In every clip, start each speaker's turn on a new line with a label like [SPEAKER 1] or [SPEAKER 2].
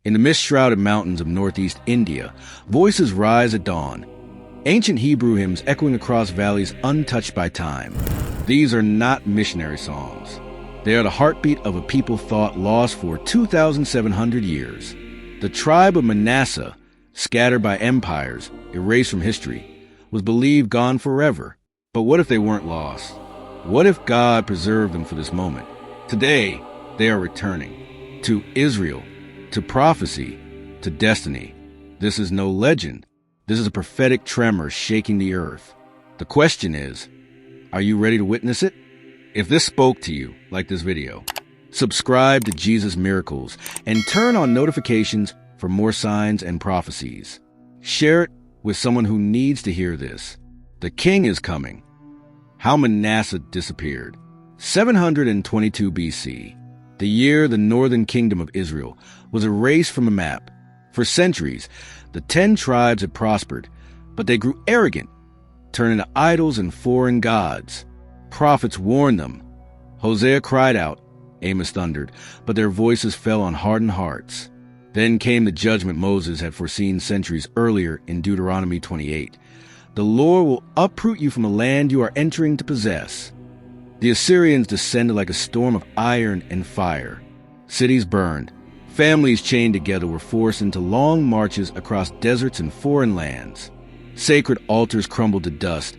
[SPEAKER 1] In the mist-shrouded mountains of northeast India, voices rise at dawn, ancient Hebrew hymns echoing across valleys untouched by time. These are not missionary songs. They are the heartbeat of a people thought lost for 2,700 years. The tribe of Manasseh, scattered by empires, erased from history, was believed gone forever. But what if they weren't lost? What if God preserved them for this moment? Today, they are returning to Israel, to prophecy, to destiny. This is no legend. This is a prophetic tremor shaking the earth. The question is, are you ready to witness it? If this spoke to you, like this video, subscribe to Jesus Miracles and turn on notifications for more signs and prophecies. Share it with someone who needs to hear this. The King is coming. How Manasseh disappeared. 722 BC, the year the northern kingdom of Israel was erased from a map. For centuries, the 10 tribes had prospered, but they grew arrogant, turning to idols and foreign gods. Prophets warned them. Hosea cried out, Amos thundered, but their voices fell on hardened hearts. Then came the judgment Moses had foreseen centuries earlier in Deuteronomy 28. The Lord will uproot you from the land you are entering to possess. The Assyrians descended like a storm of iron and fire. Cities burned. Families chained together were forced into long marches across deserts and foreign lands. Sacred altars crumbled to dust,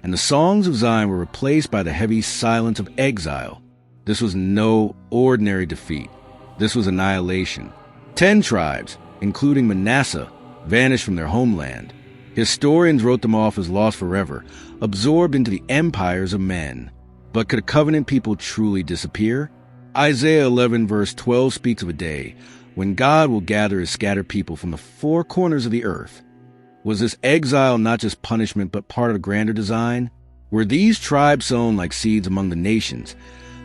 [SPEAKER 1] and the songs of Zion were replaced by the heavy silence of exile. This was no ordinary defeat. This was annihilation. 10 tribes, including Manasseh, vanished from their homeland. Historians wrote them off as lost forever, absorbed into the empires of men. But could a covenant people truly disappear? Isaiah 11 verse 12 speaks of a day when God will gather his scattered people from the 4 corners of the earth. Was this exile not just punishment but part of a grander design? Were these tribes sown like seeds among the nations,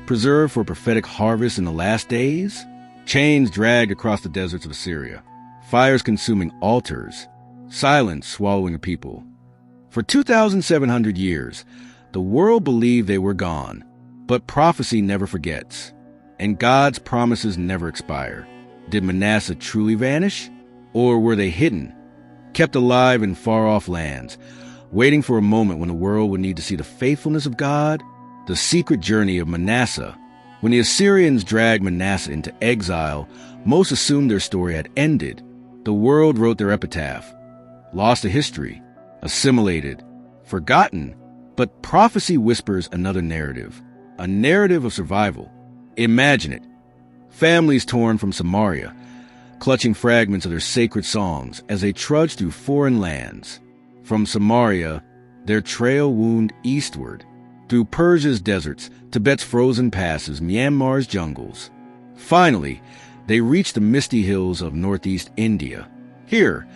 [SPEAKER 1] preserved for a prophetic harvest in the last days? Chains dragged across the deserts of Assyria, fires consuming altars, silence swallowing a people. For 2,700 years, the world believed they were gone, but prophecy never forgets, and God's promises never expire. Did Manasseh truly vanish, or were they hidden, kept alive in far-off lands, waiting for a moment when the world would need to see the faithfulness of God? The secret journey of Manasseh. When the Assyrians dragged Manasseh into exile, most assumed their story had ended. The world wrote their epitaph, lost to history, assimilated, forgotten. But prophecy whispers another narrative, a narrative of survival. Imagine it. Families torn from Samaria, clutching fragments of their sacred songs as they trudge through foreign lands. From Samaria, their trail wound eastward, through Persia's deserts, Tibet's frozen passes, Myanmar's jungles. Finally, they reached the misty hills of northeast India. Here,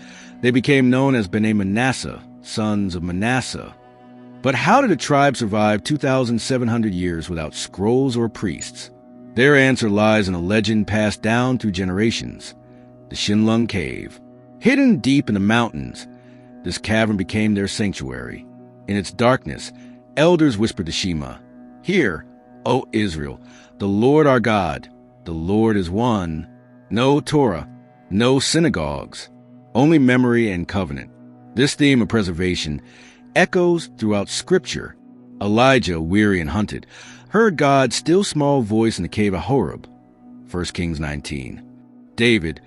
[SPEAKER 1] they became known as Bnei Manasseh, sons of Manasseh. But how did a tribe survive 2,700 years without scrolls or priests? Their answer lies in a legend passed down through generations, the Shinlung Cave. Hidden deep in the mountains, this cavern became their sanctuary. In its darkness, elders whispered the Shema, Hear, O Israel, the Lord our God, the Lord is one. No Torah, no synagogues, only memory and covenant. This theme of preservation echoes throughout Scripture. Elijah, weary and hunted, heard God's still small voice in the cave of Horeb, 1 Kings 19. David,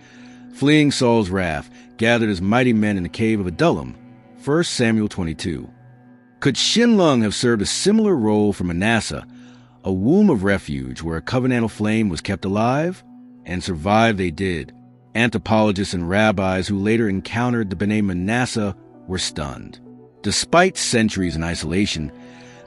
[SPEAKER 1] fleeing Saul's wrath, gathered his mighty men in the cave of Adullam, 1 Samuel 22. Could Shinlung have served a similar role for Manasseh, a womb of refuge where a covenantal flame was kept alive? And survive they did. Anthropologists and rabbis who later encountered the Bnei Manasseh were stunned. Despite centuries in isolation,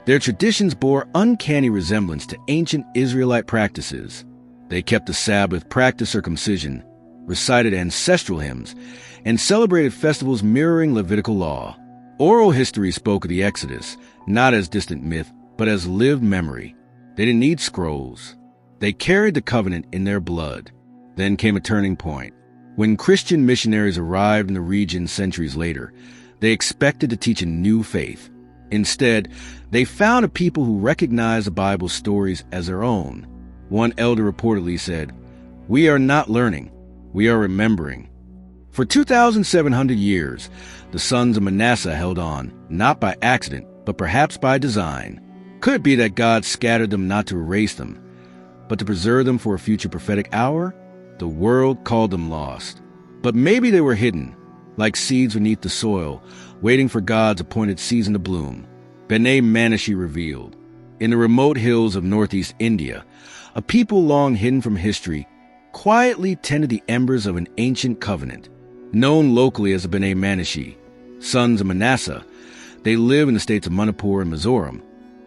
[SPEAKER 1] their traditions bore uncanny resemblance to ancient Israelite practices. They kept the Sabbath, practiced circumcision, recited ancestral hymns, and celebrated festivals mirroring Levitical law. Oral history spoke of the Exodus, not as distant myth, but as lived memory. They didn't need scrolls. They carried the covenant in their blood. Then came a turning point. When Christian missionaries arrived in the region centuries later, they expected to teach a new faith. Instead, they found a people who recognized the Bible's stories as their own. One elder reportedly said, "We are not learning. we are remembering. For 2,700 years, the sons of Manasseh held on, not by accident, but perhaps by design. Could it be that God scattered them not to erase them, but to preserve them for a future prophetic hour? The world called them lost. But maybe they were hidden, like seeds beneath the soil, waiting for God's appointed season to bloom. B'nai Manasseh revealed. In the remote hills of northeast India, a people long hidden from history quietly tended the embers of an ancient covenant. Known locally as the B'nai Manasseh, sons of Manasseh, they live in the states of Manipur and Mizoram,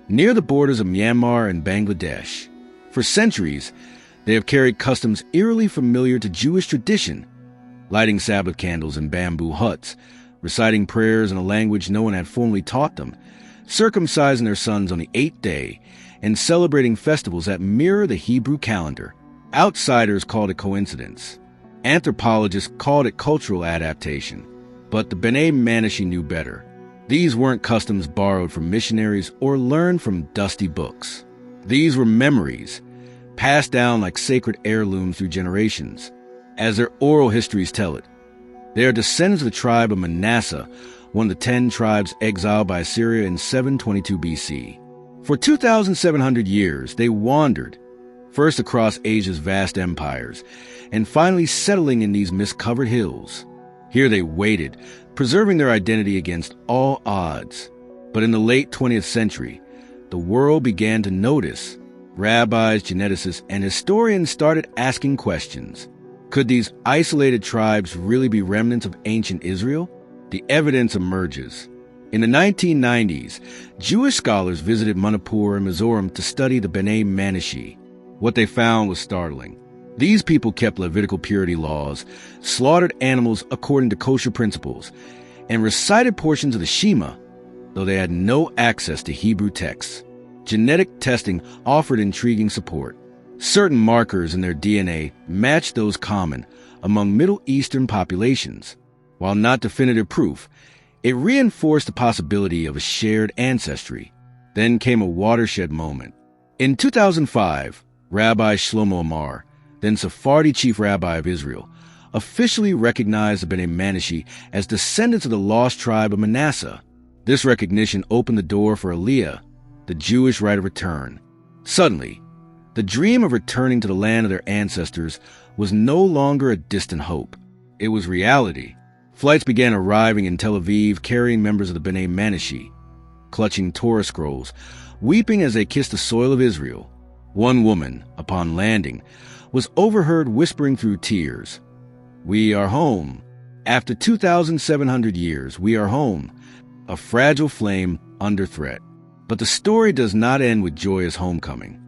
[SPEAKER 1] near the borders of Myanmar and Bangladesh. For centuries, they have carried customs eerily familiar to Jewish tradition, lighting Sabbath candles in bamboo huts, reciting prayers in a language no one had formally taught them, circumcising their sons on the 8th day, and celebrating festivals that mirror the Hebrew calendar. Outsiders called it coincidence. Anthropologists called it cultural adaptation. But the B'nai Manasseh knew better. These weren't customs borrowed from missionaries or learned from dusty books. These were memories, passed down like sacred heirlooms through generations. As their oral histories tell it, they are descendants of the tribe of Manasseh, one of the 10 tribes exiled by Assyria in 722 BC. For 2,700 years, they wandered, first across Asia's vast empires, and finally settling in these mist-covered hills. Here they waited, preserving their identity against all odds. But in the late 20th century, the world began to notice. Rabbis, geneticists, and historians started asking questions. Could these isolated tribes really be remnants of ancient Israel? The evidence emerges. In the 1990s, Jewish scholars visited Manipur and Mizoram to study the B'nai Manasseh. What they found was startling. These people kept Levitical purity laws, slaughtered animals according to kosher principles, and recited portions of the Shema, though they had no access to Hebrew texts. Genetic testing offered intriguing support. Certain markers in their DNA matched those common among Middle Eastern populations. While not definitive proof, it reinforced the possibility of a shared ancestry. Then came a watershed moment. In 2005, Rabbi Shlomo Amar, then Sephardi chief rabbi of Israel, officially recognized the B'nai Manasseh as descendants of the lost tribe of Manasseh. This recognition opened the door for Aliyah, the Jewish rite of return. Suddenly, the dream of returning to the land of their ancestors was no longer a distant hope. It was reality. Flights began arriving in Tel Aviv carrying members of the B'nai Manasseh, clutching Torah scrolls, weeping as they kissed the soil of Israel. One woman, upon landing, was overheard whispering through tears, "We are home. After 2,700 years, we are home." A fragile flame under threat. But the story does not end with joyous homecoming.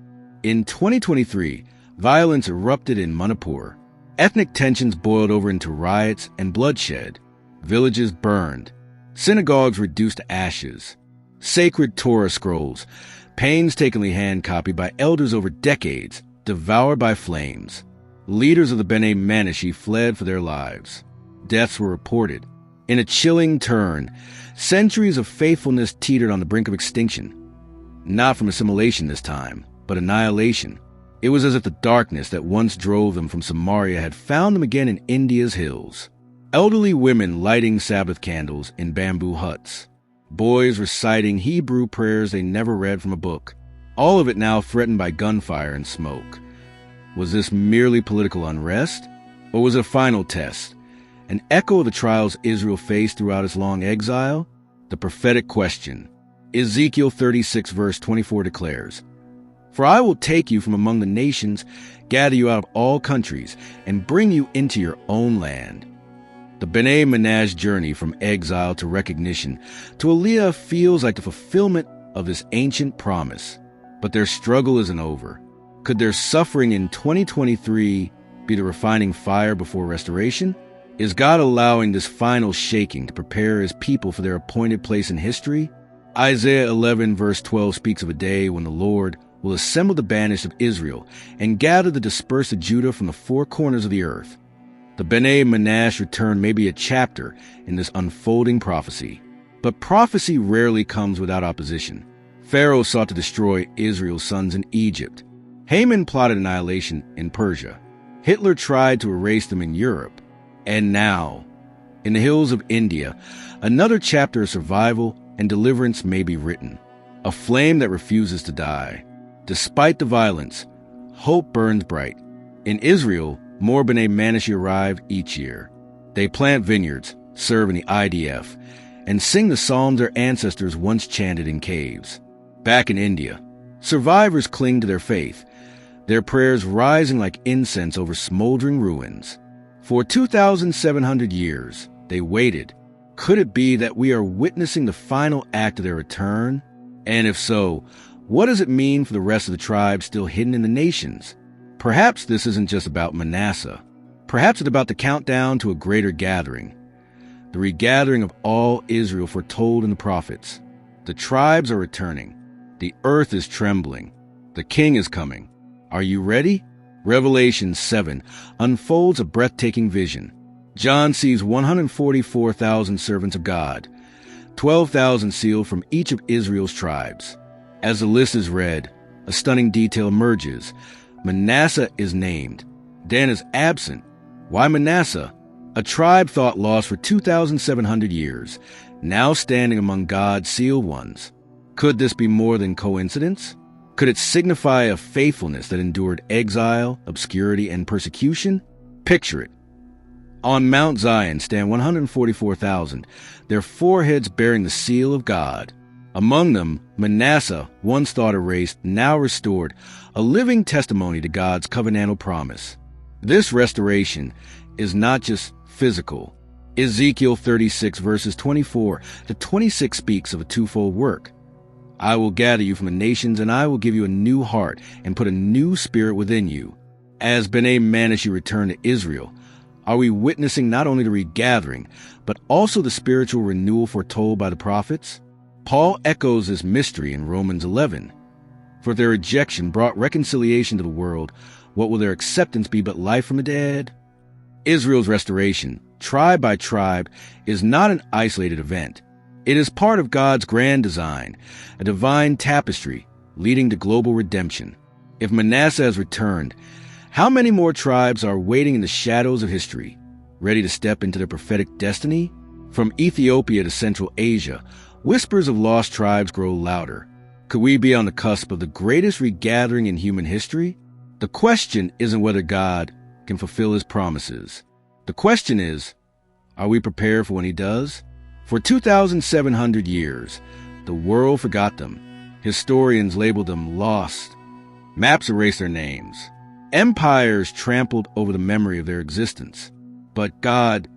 [SPEAKER 1] In 2023, violence erupted in Manipur. Ethnic tensions boiled over into riots and bloodshed. Villages burned. Synagogues reduced to ashes. Sacred Torah scrolls, painstakingly hand-copied by elders over decades, devoured by flames. Leaders of the B'nai Manasseh fled for their lives. Deaths were reported. In a chilling turn, centuries of faithfulness teetered on the brink of extinction. Not from assimilation this time, but annihilation. It was as if the darkness that once drove them from Samaria had found them again in India's hills. Elderly women lighting Sabbath candles in bamboo huts. Boys reciting Hebrew prayers they never read from a book. All of it now threatened by gunfire and smoke. Was this merely political unrest? Or was it a final test? An echo of the trials Israel faced throughout its long exile? The prophetic question. Ezekiel 36 verse 24 declares, "For I will take you from among the nations, gather you out of all countries, and bring you into your own land." The B'nai Manasseh journey from exile to recognition to Aliyah feels like the fulfillment of this ancient promise. But their struggle isn't over. Could their suffering in 2023 be the refining fire before restoration? Is God allowing this final shaking to prepare his people for their appointed place in history? Isaiah 11 verse 12 speaks of a day when the Lord will assemble the banished of Israel and gather the dispersed of Judah from the four corners of the earth. The B'nai Manasseh return may be a chapter in this unfolding prophecy. But prophecy rarely comes without opposition. Pharaoh sought to destroy Israel's sons in Egypt. Haman plotted annihilation in Persia. Hitler tried to erase them in Europe. And now, in the hills of India, another chapter of survival and deliverance may be written. A flame that refuses to die. Despite the violence, hope burns bright. In Israel, more B'nai Manasseh arrive each year. They plant vineyards, serve in the IDF, and sing the psalms their ancestors once chanted in caves. Back in India, survivors cling to their faith, their prayers rising like incense over smoldering ruins. For 2,700 years, they waited. Could it be that we are witnessing the final act of their return? And if so, what does it mean for the rest of the tribes still hidden in the nations? Perhaps this isn't just about Manasseh. Perhaps it's about the countdown to a greater gathering. The regathering of all Israel foretold in the prophets. The tribes are returning. The earth is trembling. The king is coming. Are you ready? Revelation 7 unfolds a breathtaking vision. John sees 144,000 servants of God, 12,000 sealed from each of Israel's tribes. As the list is read, a stunning detail emerges. Manasseh is named. Dan is absent. Why Manasseh? A tribe thought lost for 2,700 years, now standing among God's sealed ones. Could this be more than coincidence? Could it signify a faithfulness that endured exile, obscurity, and persecution? Picture it. On Mount Zion stand 144,000, their foreheads bearing the seal of God. Among them, Manasseh, once thought erased, now restored, a living testimony to God's covenantal promise. This restoration is not just physical. Ezekiel 36 verses 24 to 26 speaks of a twofold work. I will gather you from the nations, and I will give you a new heart and put a new spirit within you. As B'nai Manasseh return to Israel, are we witnessing not only the regathering, but also the spiritual renewal foretold by the prophets? Paul echoes this mystery in Romans 11. For their rejection brought reconciliation to the world, what will their acceptance be but life from the dead? Israel's restoration, tribe by tribe, is not an isolated event. It is part of God's grand design, a divine tapestry leading to global redemption. If Manasseh has returned, how many more tribes are waiting in the shadows of history, ready to step into their prophetic destiny? From Ethiopia to Central Asia, whispers of lost tribes grow louder. Could we be on the cusp of the greatest regathering in human history? The question isn't whether God can fulfill his promises. The question is, are we prepared for when he does? For 2,700 years, the world forgot them. Historians labeled them lost. Maps erased their names. Empires trampled over the memory of their existence. But God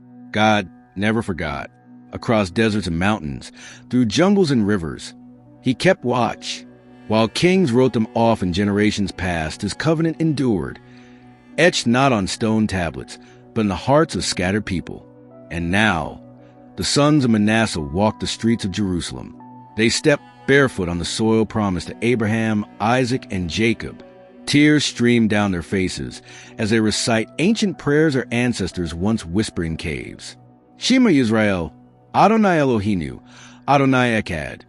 [SPEAKER 1] never forgot. Across deserts and mountains, through jungles and rivers, he kept watch. While kings wrote them off in generations past, his covenant endured, etched not on stone tablets, but in the hearts of scattered people. And now, the sons of Manasseh walk the streets of Jerusalem. They step barefoot on the soil promised to Abraham, Isaac, and Jacob. Tears stream down their faces as they recite ancient prayers their ancestors once whispered in caves. Shema Yisrael, Adonai Eloheinu, Adonai Echad.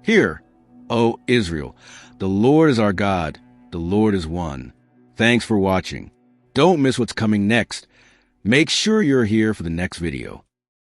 [SPEAKER 1] Hear, O Israel, the Lord is our God, the Lord is one. Thanks for watching. Don't miss what's coming next. Make sure you're here for the next video.